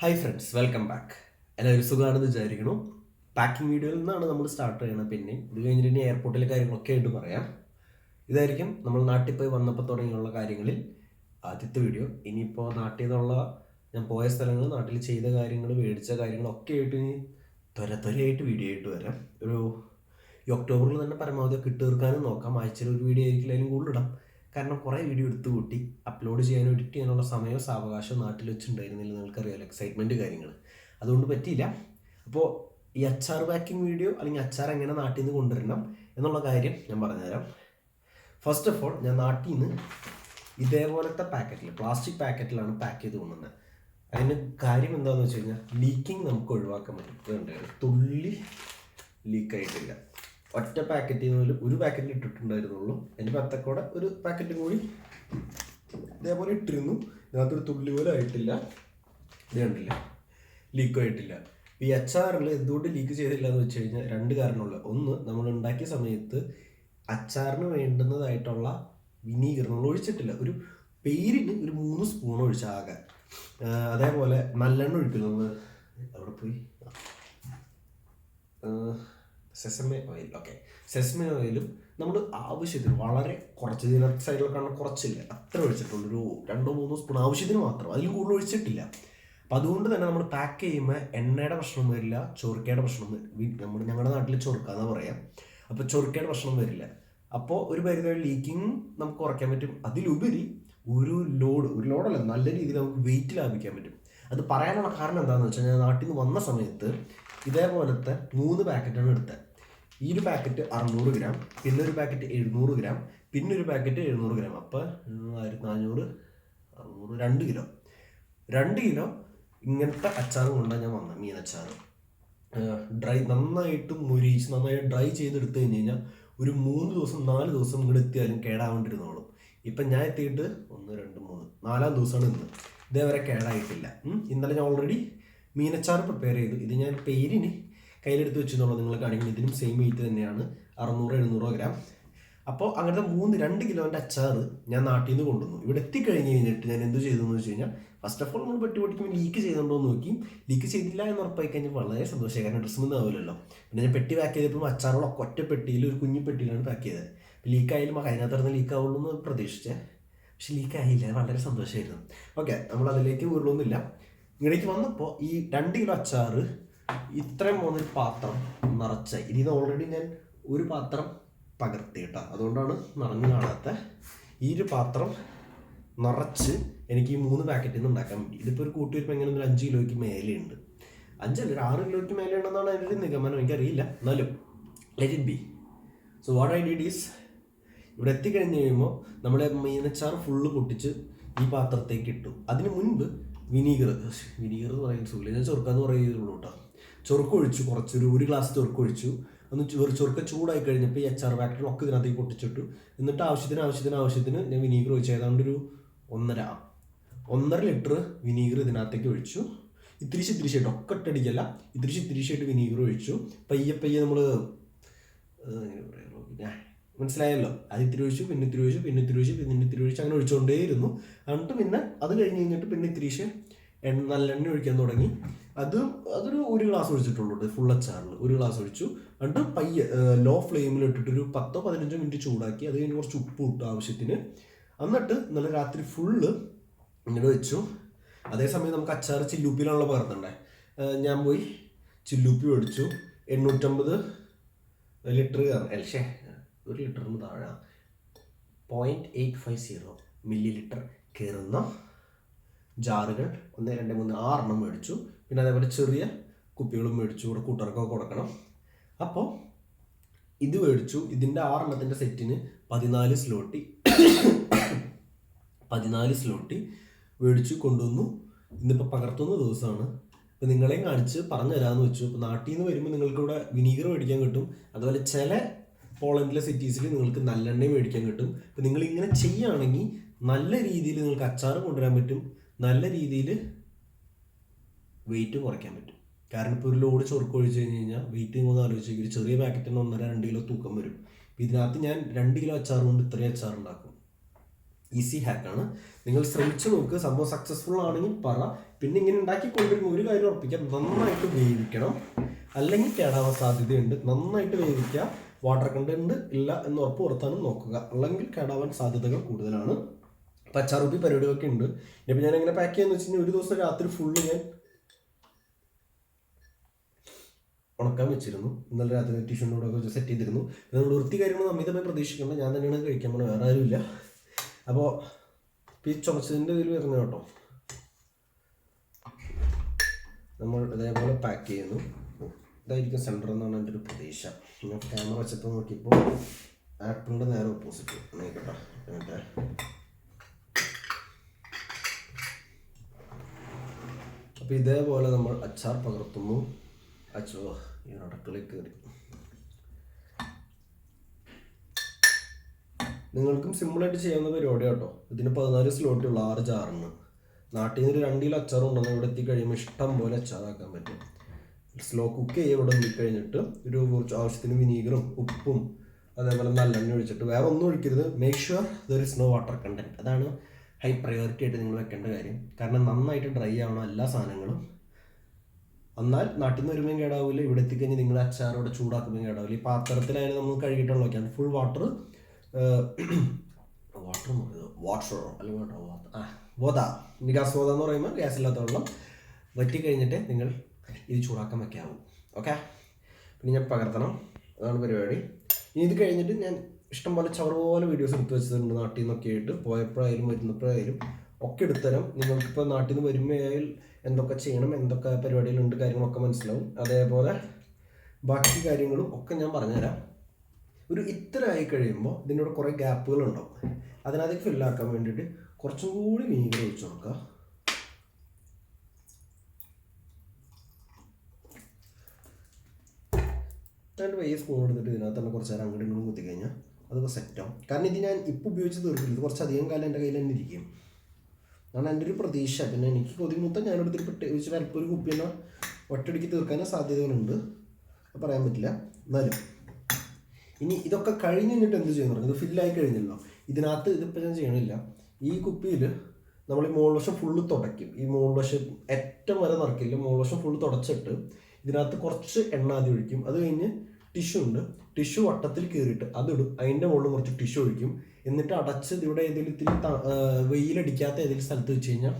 Hi friends, welcome back. എല്ലാവരും സുഖമാണെന്ന് വിചാരിക്കണം. പാക്കിംഗ് വീഡിയോയിൽ നിന്നാണ് നമ്മൾ സ്റ്റാർട്ട് ചെയ്യണം. പിന്നെ ഇത് കഴിഞ്ഞിട്ട് ഇനി എയർപോർട്ടിലെ കാര്യങ്ങളൊക്കെ ആയിട്ട് പറയാം. ഇതായിരിക്കും നമ്മൾ നാട്ടിൽ പോയി വന്നപ്പോൾ തുടങ്ങിയുള്ള കാര്യങ്ങളിൽ ആദ്യത്തെ വീഡിയോ. ഇനിയിപ്പോൾ നാട്ടിൽ നിന്നുള്ള ഞാൻ പോയ സ്ഥലങ്ങൾ, നാട്ടിൽ ചെയ്ത കാര്യങ്ങൾ, മേടിച്ച കാര്യങ്ങളൊക്കെ ആയിട്ട് ഇനി ത്വരയായിട്ട് വീഡിയോ ആയിട്ട് വരാം. ഈ ഒക്ടോബറിൽ തന്നെ പരമാവധി ഒക്കെ ഇട്ട് തീർക്കാനും നോക്കാം. ആഴ്ചയിൽ ഒരു വീഡിയോ ആയിരിക്കില്ല, അതിലും കൂടുതലിടാം. കാരണം കുറേ വീഡിയോ എടുത്തു കൂട്ടി അപ്ലോഡ് ചെയ്യാനും എഡിറ്റ് ചെയ്യാനുള്ള സമയവും സാവകാശവും നാട്ടിൽ വെച്ചിട്ടുണ്ടായിരുന്നില്ല. നിങ്ങൾക്കറിയാമല്ലോ, എക്സൈറ്റ്മെൻറ്റ് കാര്യങ്ങൾ, അതുകൊണ്ട് പറ്റിയില്ല. അപ്പോൾ ഈ അച്ചാർ പാക്കിംഗ് വീഡിയോ അല്ലെങ്കിൽ അച്ചാർ എങ്ങനെ നാട്ടിൽ നിന്ന് കൊണ്ടുവരണം എന്നുള്ള കാര്യം ഞാൻ പറഞ്ഞുതരാം. ഫസ്റ്റ് ഓഫ് ഓൾ, ഞാൻ നാട്ടിൽ നിന്ന് ഇതേപോലത്തെ പാക്കറ്റിൽ, പ്ലാസ്റ്റിക് പാക്കറ്റിലാണ് പാക്ക് ചെയ്ത് കൊണ്ടുവന്നത്. അതിന് കാര്യം എന്താണെന്ന് വെച്ച് കഴിഞ്ഞാൽ ലീക്കിങ് നമുക്ക് ഒഴിവാക്കാൻ പറ്റും. തുള്ളി ലീക്കായിട്ടില്ല. ഒറ്റ പാക്കറ്റിൽ നിന്ന് ഒരു പാക്കറ്റിൽ ഇട്ടിട്ടുണ്ടായിരുന്നുള്ളൂ. എൻ്റെ പത്തക്കോടെ ഒരു പാക്കറ്റ് കൂടി ഇതേപോലെ ഇട്ടിരുന്നു. ഇതിനകത്തൊരു തുള്ളി പോലും ആയിട്ടില്ല. ഇത് കണ്ടില്ല, ലീക്കും ആയിട്ടില്ല. ഈ അച്ചാറിൽ എന്തുകൊണ്ട് ലീക്ക് ചെയ്തില്ല എന്ന് വെച്ച് കഴിഞ്ഞാൽ രണ്ട് കാരണമുള്ള. ഒന്ന്, നമ്മൾ ഉണ്ടാക്കിയ സമയത്ത് അച്ചാറിന് വേണ്ടുന്നതായിട്ടുള്ള വിനീഗർ നമ്മൾ ഒഴിച്ചിട്ടില്ല. ഒരു പേരിന് ഒരു 3 സ്പൂൺ ഒഴിച്ചാകെ. അതേപോലെ നല്ലെണ്ണ ഒഴിക്കില്ല. നമ്മൾ അവിടെ പോയി സെസമേ ഓയിൽ, സെസമേ ഓയിലും നമ്മൾ ആവശ്യത്തിന് വളരെ കുറച്ച്, ഇതിനകത്ത് സൈഡിലൊക്കെ കുറച്ചില്ല, അത്ര ഒഴിച്ചിട്ടുള്ളൂ. ഒരു 2-3 സ്പൂൺ ആവശ്യത്തിന് മാത്രം, അതിലും കൂടുതൽ ഒഴിച്ചിട്ടില്ല. അപ്പം അതുകൊണ്ട് തന്നെ നമ്മൾ പാക്ക് ചെയ്യുമ്പോൾ എണ്ണയുടെ പ്രശ്നം വരില്ല, ചൊറുക്കയുടെ പ്രശ്നം. ഞങ്ങളുടെ നാട്ടിൽ ചൊറുക്കാന്ന് പറയാം. അപ്പോൾ ചൊറുക്കയുടെ പ്രശ്നം വരില്ല. അപ്പോൾ ഒരു പരിധി ലീക്കിങ് നമുക്ക് കുറയ്ക്കാൻ പറ്റും. അതിലുപരി ഒരു ലോഡല്ല, നല്ല രീതിയിൽ നമുക്ക് വെയിറ്റ് ലാഭിക്കാൻ പറ്റും. അത് പറയാനുള്ള കാരണം എന്താണെന്ന് വെച്ചാൽ, ഞാൻ നാട്ടിൽ നിന്ന് വന്ന സമയത്ത് ഇതേപോലത്തെ 3 പാക്കറ്റാണ് എടുത്തത്. ഈ ഒരു പാക്കറ്റ് 600 ഗ്രാം, പിന്നെ ഒരു പാക്കറ്റ് 700 ഗ്രാം, പിന്നെ ഒരു പാക്കറ്റ് 700 ഗ്രാം. അപ്പോൾ 1400, 600, 2 കിലോ ഇങ്ങനത്തെ അച്ചാർ കൊണ്ടാണ് ഞാൻ വന്നത്. മീനച്ചാർ നന്നായിട്ട് മുരിച്ച് നന്നായിട്ട് ഡ്രൈ ചെയ്തെടുത്ത് കഴിഞ്ഞ് കഴിഞ്ഞാൽ ഒരു 3 ദിവസം 4 ദിവസം ഇങ്ങോട്ട് എത്തിയാലും കേടാവേണ്ടിരുന്നോളും. ഇപ്പം ഞാൻ എത്തിയിട്ട് 1, 2, 3, 4-ാം ദിവസമാണ് ഇന്ന്. ഇതേവരെ കേടായിട്ടില്ല. ഇന്നലെ ഞാൻ ഓൾറെഡി മീനച്ചാർ പ്രിപ്പയർ ചെയ്തു. ഇത് ഞാൻ പേരിന് കയ്യിലെടുത്ത് വെച്ചെന്നുള്ളത് നിങ്ങൾ കാണിക്കുന്നത്. ഇതിനും സെയിം വെയിറ്റ് തന്നെയാണ്, 600-700 ഗ്രാം. അപ്പോൾ അങ്ങനത്തെ 2 കിലോൻ്റെ അച്ചാർ ഞാൻ നാട്ടിൽ നിന്ന് കൊണ്ടുവന്നു. ഇവിടെ എത്തിക്കഴിഞ്ഞ് കഴിഞ്ഞിട്ട് ഞാൻ എന്ത് ചെയ്തു എന്ന് വെച്ച് കഴിഞ്ഞാൽ, ഫസ്റ്റ് ഓഫ് ഓൾ നമ്മൾ പെട്ടി പൊട്ടിക്കുമ്പോൾ ലീക്ക് ചെയ്തുകൊണ്ടോ എന്ന് നോക്കി. ലീക്ക് ചെയ്തില്ല എന്ന് ഉറപ്പായി കഴിഞ്ഞാൽ വളരെ സന്തോഷമായി. കാരണം ഡ്രസ്സൊന്നും ആവില്ലല്ലോ. പിന്നെ ഞാൻ പെട്ടി പാക്ക് ചെയ്തപ്പോൾ അച്ചാറുകളൊക്കെ ഒറ്റ പെട്ടിയിൽ, ഒരു കുഞ്ഞു പെട്ടിയിലാണ് പാക്ക് ചെയ്തത്. ലീക്കായാലും അതിനകത്തിറന്ന് ലീക്ക് ആവുള്ളൂ എന്ന് പ്രതീക്ഷിച്ചേ, പക്ഷെ ലീക്കായില്ല. വളരെ സന്തോഷമായിരുന്നു. ഓക്കെ, നമ്മൾ അതിലേക്ക് വീഴൊന്നുമില്ല. ഇങ്ങടേക്ക് വന്നപ്പോൾ ഈ 2 കിലോ അച്ചാർ ഇത്രയും പോകുന്നൊരു പാത്രം നിറച്ചായി. ഇതിന് ഓൾറെഡി ഞാൻ ഒരു പാത്രം പകർത്തി കേട്ടോ, അതുകൊണ്ടാണ് നിറഞ്ഞു കാണാത്ത. ഈ ഒരു പാത്രം നിറച്ച് എനിക്ക് ഈ 3 പാക്കറ്റിൽ നിന്ന് ഉണ്ടാക്കാൻ പറ്റി. ഇതിപ്പോൾ ഒരു കൂട്ടി വരുമ്പോൾ എങ്ങനെ 5 കിലോയ്ക്ക് മേലെയുണ്ട്. 5 അല്ല, 6 കിലോയ്ക്ക് മേലെ ഉണ്ടെന്നാണ് അതിൻ്റെ ഒരു നിഗമനം. എനിക്കറിയില്ല, എന്നാലും let it be. So what I did is, ഇവിടെ എത്തിക്കഴിഞ്ഞ് കഴിയുമ്പോൾ നമ്മുടെ മീനച്ചാർ ഫുള്ള് പൊട്ടിച്ച് ഈ പാത്രത്തേക്ക് ഇട്ടു. അതിന് മുൻപ് വിനീഗർ എന്ന് പറയുന്ന സുഖമില്ല, ഞാൻ ചൊറുക്കാന്ന് പറയുള്ളൂ കേട്ടോ. ചൊറുക്കൊഴിച്ചു, ഒരു ഗ്ലാസ് ചൊറുക്കൊഴിച്ചു. ഒന്ന് ചൊറുക്ക ചൂടായി കഴിഞ്ഞപ്പോൾ ഈ അച്ചാർ പാക്കറ്റിലൊക്കെ ഇതിനകത്തേക്ക് പൊട്ടിച്ചിട്ടു. എന്നിട്ട് ആവശ്യത്തിന് ഞാൻ വിനീഗർ ഒഴിച്ചു. ഏതാണ്ട് ഒരു 1.5 ലിറ്റർ വിനീഗർ ഇതിനകത്തേക്ക് ഒഴിച്ചു. ഇത്തിരിശായിട്ട്, ഒക്കെ ഇട്ടടിക്കല്ല, ഇത്തിരിശായിട്ട് വിനീഗർ ഒഴിച്ചു. പയ്യെ നമ്മൾ മനസ്സിലായല്ലോ. അത് ഇത്തിരി ഒഴിച്ചു, പിന്നെ ഇത്തിരി ഒഴിച്ചു, അങ്ങനെ ഒഴിച്ചുകൊണ്ടേയിരുന്നു. എന്നിട്ട് പിന്നെ അത് കഴിഞ്ഞ് കഴിഞ്ഞിട്ട് പിന്നെ ഇത്തിരിശ് നല്ലെണ്ണ ഒഴിക്കാൻ തുടങ്ങി. ഒരു ഗ്ലാസ് ഒഴിച്ചിട്ടുള്ളൂ ഫുൾ അച്ചാറിൽ. ഒരു ഗ്ലാസ് ഒഴിച്ചു. എന്നിട്ട് പയ്യെ ലോ ഫ്ലെയിമിൽ ഇട്ടിട്ട് ഒരു 10-15 മിനിറ്റ് ചൂടാക്കി. അത് കഴിഞ്ഞ് കുറച്ച് ഉപ്പ് ഇട്ടു ആവശ്യത്തിന്. എന്നിട്ട് ഇന്നലെ രാത്രി ഫുള്ള് ഇങ്ങനെ വെച്ചു. അതേസമയം നമുക്ക് അച്ചാർ ചില്ലുപ്പിലാണല്ലോ പകർത്തണ്ടേ. ഞാൻ പോയി ചില്ലുപ്പി മേടിച്ചു. 850 ലിറ്റർ, 1 ലിറ്ററിന് താഴെ 0.850 മില്ലി ലിറ്റർ കയറുന്ന ജാറുകൾ 1, 2, 3, 6 മേടിച്ചു. പിന്നെ അതേപോലെ ചെറിയ കുപ്പികളും മേടിച്ചു. ഇവിടെ കൂട്ടുകാർക്കൊക്കെ കൊടുക്കണം. അപ്പോൾ ഇത് മേടിച്ചു. ഇതിൻ്റെ 6 സെറ്റിന് 14 സ്ലോട്ടി മേടിച്ചു കൊണ്ടുവന്നു. ഇന്നിപ്പോൾ പകർത്തുന്ന ദിവസമാണ്. അപ്പോൾ നിങ്ങളെയും കാണിച്ച് പറഞ്ഞു തരാമെന്ന് വെച്ചു. ഇപ്പോൾ നാട്ടിൽ നിന്ന് വരുമ്പോൾ നിങ്ങൾക്കിവിടെ വിനീഗർ മേടിക്കാൻ കിട്ടും. അതുപോലെ ചില പോളണ്ടിലെ സിറ്റീസിൽ നിങ്ങൾക്ക് നല്ലെണ്ണയും മേടിക്കാൻ കിട്ടും. അപ്പോൾ നിങ്ങളിങ്ങനെ ചെയ്യുകയാണെങ്കിൽ നല്ല രീതിയിൽ നിങ്ങൾക്ക് അച്ചാർ കൊണ്ടുവരാൻ പറ്റും. നല്ല രീതിയിൽ വെയിറ്റ് കുറയ്ക്കാൻ പറ്റും. കാരണം ഇപ്പോൾ ഒരു ലോഡ് ചൊറുക്ക് ഒഴിച്ച് കഴിഞ്ഞ് കഴിഞ്ഞാൽ വെയിറ്റ് ഒന്ന് ആലോചിച്ച് ഒരു ചെറിയ പാക്കറ്റിന് 1.5-2 കിലോ തൂക്കം വരും. ഇതിനകത്ത് ഞാൻ 2 കിലോ അച്ചാർ കൊണ്ട് ഇത്രയും അച്ചാർ ഉണ്ടാക്കും. ഈസി ഹാക്കാണ്. നിങ്ങൾ ശ്രമിച്ചു നോക്ക്. സംഭവം സക്സസ്ഫുൾ ആണെങ്കിൽ പറ. പിന്നെ ഇങ്ങനെ ഉണ്ടാക്കി കൊണ്ടുവരുമ്പോൾ ഒരു കാര്യം ഉറപ്പിക്കാം, നന്നായിട്ട് വേവിക്കണം, അല്ലെങ്കിൽ കേടാവാൻ സാധ്യതയുണ്ട്. നന്നായിട്ട് വേവിക്കുക, വാട്ടർ കണ്ടന്റ് ഇല്ല എന്ന് ഉറപ്പ് വരുത്താനും നോക്കുക, അല്ലെങ്കിൽ കേടാവാൻ സാധ്യതകൾ കൂടുതലാണ്. അപ്പം അച്ചാറുപ്പി പരിപാടികളൊക്കെ ഉണ്ട്. ഇനിയിപ്പോൾ ഞാൻ എങ്ങനെ പാക്ക് ചെയ്യാന്ന് വെച്ച് കഴിഞ്ഞാൽ ഒരു ദിവസം രാത്രി ഫുള്ള് ഞാൻ ഉണക്കാൻ വെച്ചിരുന്നു. ഇന്നലെ രാത്രി ടിഷ്യൂനോടൊക്കെ സെറ്റ് ചെയ്തിരുന്നു. നമ്മൾ വൃത്തി കാര്യങ്ങൾ അമിതമായി പ്രതീക്ഷിക്കേണ്ട, ഞാൻ തന്നെയാണ് കഴിക്കാൻ പോകുന്നത്, വേറെ ആരുമില്ല. അപ്പോൾ ഈ ചുമച്ചതിൻ്റെ ഇതിൽ വരുന്നത് കേട്ടോ. നമ്മൾ ഇതേപോലെ പാക്ക് ചെയ്യുന്നു. ഇതായിരിക്കും സെൻറ്റർ എന്നാണ് എൻ്റെ ഒരു പ്രതീക്ഷ. ഞാൻ ക്യാമറ വെച്ചപ്പോൾ നോക്കിയപ്പോൾ ആപ്പിളിൻ്റെ നേരെ ഓപ്പോസിറ്റ് കേട്ടോ. എന്നിട്ട് അപ്പോൾ ഇതേപോലെ നമ്മൾ അച്ചാർ പകർത്തുന്നു. അച്ചോ ഈ അടക്കളയിൽ കയറി. നിങ്ങൾക്കും സിമ്പിളായിട്ട് ചെയ്യാവുന്ന പരിപാടി കേട്ടോ. ഇതിന് 14 സ്ലോട്ടുള്ള 6 ജാറിന്. നാട്ടിൽ നിന്ന് 2 കിലോ അച്ചാറുണ്ടെന്ന് ഇവിടെ എത്തിക്കഴിയുമ്പോൾ ഇഷ്ടം പോലെ അച്ചാറാക്കാൻ പറ്റും. സ്ലോ കുക്ക് ചെയ്യുക. ഇവിടെ എത്തിക്കഴിഞ്ഞിട്ട് ഒരു കുറച്ച് ആവശ്യത്തിന് വിനീഗറും ഉപ്പും അതേപോലെ നല്ലെണ്ണ ഒഴിച്ചിട്ട്, വേറെ ഒന്നും ഒഴിക്കരുത്. Make sure there is no water content. അതാണ് ഹൈ പ്രയോറിറ്റി ആയിട്ട് നിങ്ങൾ വെക്കേണ്ട കാര്യം. കാരണം നന്നായിട്ട് ഡ്രൈ ആവണം എല്ലാ സാധനങ്ങളും. എന്നാൽ നാട്ടിൽ നിന്ന് വരുമ്പോൾ കേടാവില്ല. ഇവിടെ എത്തിക്കഴിഞ്ഞ് നിങ്ങൾ അച്ചാറോടെ ചൂടാക്കുമ്പോൾ കേടാവില്ല. ഈ പാത്രത്തിലായാലും നമ്മൾ കഴുകിയിട്ടുള്ള വയ്ക്കാൻ ഫുൾ വാട്ടർ അല്ലെങ്കിൽ വോദ, ഗ്യാസ് വോദ എന്ന് പറയുമ്പോൾ ഗ്യാസ് ഇല്ലാത്ത വെള്ളം വറ്റി കഴിഞ്ഞിട്ട് നിങ്ങൾ ഇത് ചൂടാക്കാൻ വയ്ക്കാവും. ഓക്കെ, പിന്നെ ഞാൻ പകർത്തണം, അതാണ് പരിപാടി. ഇനി ഇത് കഴിഞ്ഞിട്ട് ഞാൻ ഇഷ്ടംപോലെ ചവറ് പോലെ വീഡിയോസ് എടുത്ത് വെച്ചിട്ടുണ്ട്. നാട്ടിൽ നിന്നൊക്കെ ആയിട്ട് പോയപ്പോഴായാലും വരുന്നപ്പോഴായാലും ഒക്കെ എടുത്തരാം. നിങ്ങൾക്കിപ്പോൾ നാട്ടിൽ നിന്ന് വരുമ്പോഴായാലും എന്തൊക്കെ ചെയ്യണം, എന്തൊക്കെ പരിപാടികളുണ്ട്, കാര്യങ്ങളൊക്കെ മനസ്സിലാവും. അതേപോലെ ബാക്കി കാര്യങ്ങളും ഒക്കെ ഞാൻ പറഞ്ഞുതരാം. ഒരു ഇത്ര ആയി കഴിയുമ്പോൾ ഇതിനോട് കുറേ ഗ്യാപ്പുകളുണ്ടാവും. അതിനകത്തേക്ക് ഫില്ലാക്കാൻ വേണ്ടിയിട്ട് കുറച്ചും കൂടി വിനീഗർ ഒഴിച്ചു കൊടുക്കുക. രണ്ട് വയ്യ സ്പൂൺ എടുത്തിട്ട് ഇതിനകത്ത് തന്നെ കുറച്ച് നേരം അങ്ങോട്ടും ഇങ്ങോട്ടും കുത്തി കഴിഞ്ഞാൽ അതൊക്കെ സെറ്റാവും. കാരണം ഇത് ഞാൻ ഇപ്പോൾ ഉപയോഗിച്ച് തീർക്കില്ല. ഇത് കുറച്ചധികം കാലം എൻ്റെ കയ്യിൽ തന്നെ ഇരിക്കും. അതാണ് എൻ്റെ ഒരു പ്രതീക്ഷ. പിന്നെ എനിക്ക് കൊതിമുത്തം ഞാനെടുത്തിട്ട് വെച്ചിട്ട് അല്പം ഒരു കുപ്പി തന്നെ ഒറ്റയടിക്ക് തീർക്കാനും സാധ്യതകളുണ്ട്, പറയാൻ പറ്റില്ല. എന്നാലും ഇനി ഇതൊക്കെ കഴിഞ്ഞ് കഴിഞ്ഞിട്ട് എന്ത് ചെയ്യുന്നു പറഞ്ഞാൽ, ഇത് ഫില്ലായി കഴിഞ്ഞല്ലോ. ഇതിനകത്ത് ഇതിപ്പോൾ ഞാൻ ചെയ്യണില്ല. ഈ കുപ്പിയിൽ നമ്മൾ ഈ മുകൾവശം ഫുള്ള് തുടയ്ക്കും. ഈ മുകൾവശം ഏറ്റവും വരെ നിറക്കില്ല, മുകൾവശം ഫുള്ള് തുടച്ചിട്ട് ഇതിനകത്ത് കുറച്ച് എണ്ണ ആദ്യം ഒഴിക്കും. അത് കഴിഞ്ഞ് ടിഷ്യൂ ഉണ്ട്, ടിഷ്യൂ വട്ടത്തിൽ കീറിയിട്ട് അതിടും. അതിൻ്റെ മുകളിൽ കുറച്ച് ടിഷ്യൂ ഒഴിക്കും. എന്നിട്ട് അടച്ച് ഇവിടെ ഏതെങ്കിലും ഇത്തിരി വെയിലടിക്കാത്ത ഏതെങ്കിലും സ്ഥലത്ത് വെച്ച് കഴിഞ്ഞാൽ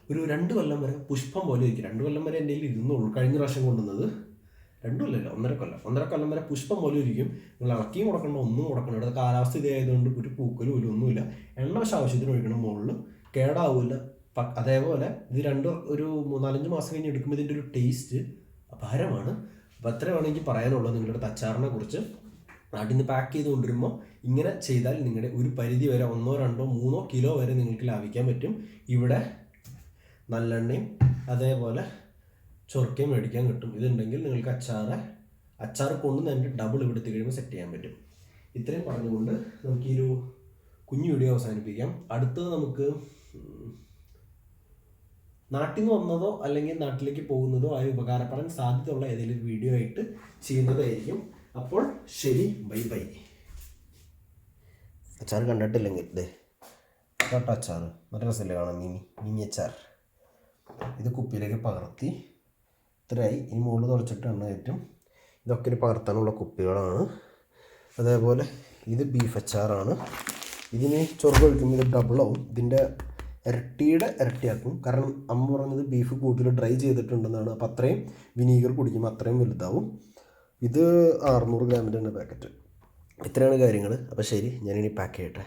ഒരു 2 കൊല്ലം വരെ പുഷ്പം പോലെ ഇരിക്കും. 2 കൊല്ലം വരെ എൻ്റെ കയ്യിൽ ഇരുന്നുള്ളൂ. കഴിഞ്ഞ പ്രാവശ്യം കൊണ്ടുവന്നത് 2 കൊല്ലമല്ല, 1.5 കൊല്ലം വരെ പുഷ്പം പോലെ ഇരിക്കും. നിങ്ങൾ ഇളക്കിയും കൊടുക്കണ്ട, ഒന്നും കൊടുക്കണ്ട. ഇവിടെ കാലാവസ്ഥ ഇതായതുകൊണ്ട് ഒരു പൂക്കലും ഒന്നുമില്ല. എണ്ണ പക്ഷേ ആവശ്യത്തിന് ഒഴിക്കണം, മുകളിൽ കേടാവില്ല. അതേപോലെ ഇത് ഒരു 4-5 മാസം കഴിഞ്ഞ് എടുക്കുമ്പോൾ ഇതിൻ്റെ ഒരു ടേസ്റ്റ് അപാരമാണ്. അപ്പോൾ അത്ര വേണമെങ്കിൽ പറയാനുള്ളത് നിങ്ങളുടെ അച്ചാറിനെ കുറിച്ച്. നാട്ടിൽ നിന്ന് പാക്ക് ചെയ്ത് കൊണ്ടുവരുമ്പോൾ ഇങ്ങനെ ചെയ്താൽ നിങ്ങളുടെ ഒരു പരിധി വരെ 1, 2, 3 കിലോ വരെ നിങ്ങൾക്ക് ലാഭിക്കാൻ പറ്റും. ഇവിടെ നല്ലെണ്ണയും അതേപോലെ ചൊറുക്കയും മേടിക്കാൻ കിട്ടും. ഇതുണ്ടെങ്കിൽ നിങ്ങൾക്ക് അച്ചാർ കൊണ്ട് തന്നെ ഡബിൾ ഇവിടെ കഴിയുമ്പോൾ സെറ്റ് ചെയ്യാൻ പറ്റും. ഇത്രയും പറഞ്ഞുകൊണ്ട് നമുക്ക് ഈ ഒരു കുഞ്ഞു വീഡിയോ അവസാനിപ്പിക്കാം. അടുത്തത് നമുക്ക് നാട്ടിൽ നിന്ന് വന്നതോ അല്ലെങ്കിൽ നാട്ടിലേക്ക് പോകുന്നതോ ആയി ഉപകാരപ്പെടാൻ സാധ്യതയുള്ള ഏതെങ്കിലും ഒരു വീഡിയോ ആയിട്ട് ചെയ്യുന്നതായിരിക്കും. അപ്പോൾ ശരി, ബൈ ബൈ. അച്ചാർ കണ്ടിട്ടില്ലെങ്കിൽ ഇതേ കേട്ടോ, അച്ചാർ നല്ല രസമല്ലേ കാണാം. മിനി അച്ചാർ. ഇത് കുപ്പിയിലേക്ക് പകർത്തി ഇത്രയായി. ഇനി മുകളിൽ തുറച്ചിട്ട് എണ്ണ കയറ്റും. ഇതൊക്കെ ഇനി പകർത്താനുള്ള കുപ്പികളാണ്. അതേപോലെ ഇത് ബീഫ് അച്ചാറാണ്. ഇതിന് ചൊറുക്ക് ഒഴിക്കുമ്പോൾ ഇത് ഡബിളാവും. ഇതിൻ്റെ ഇരട്ടിയാക്കും. കാരണം അമ്മ പറഞ്ഞത് ബീഫ് കൂടുതൽ ഡ്രൈ ചെയ്തിട്ടുണ്ടെന്നാണ്. അപ്പോൾ അത്രയും വിനീഗർ കുടിക്കുമ്പോൾ അത്രയും വലുതാവും. ഇത് 600 ഗ്രാമിൻ്റെ പാക്കറ്റ്. ഇത്രയാണ് കാര്യങ്ങൾ. അപ്പോൾ ശരി, ഞാനിനി പാക്ക് ചെയ്യട്ടെ.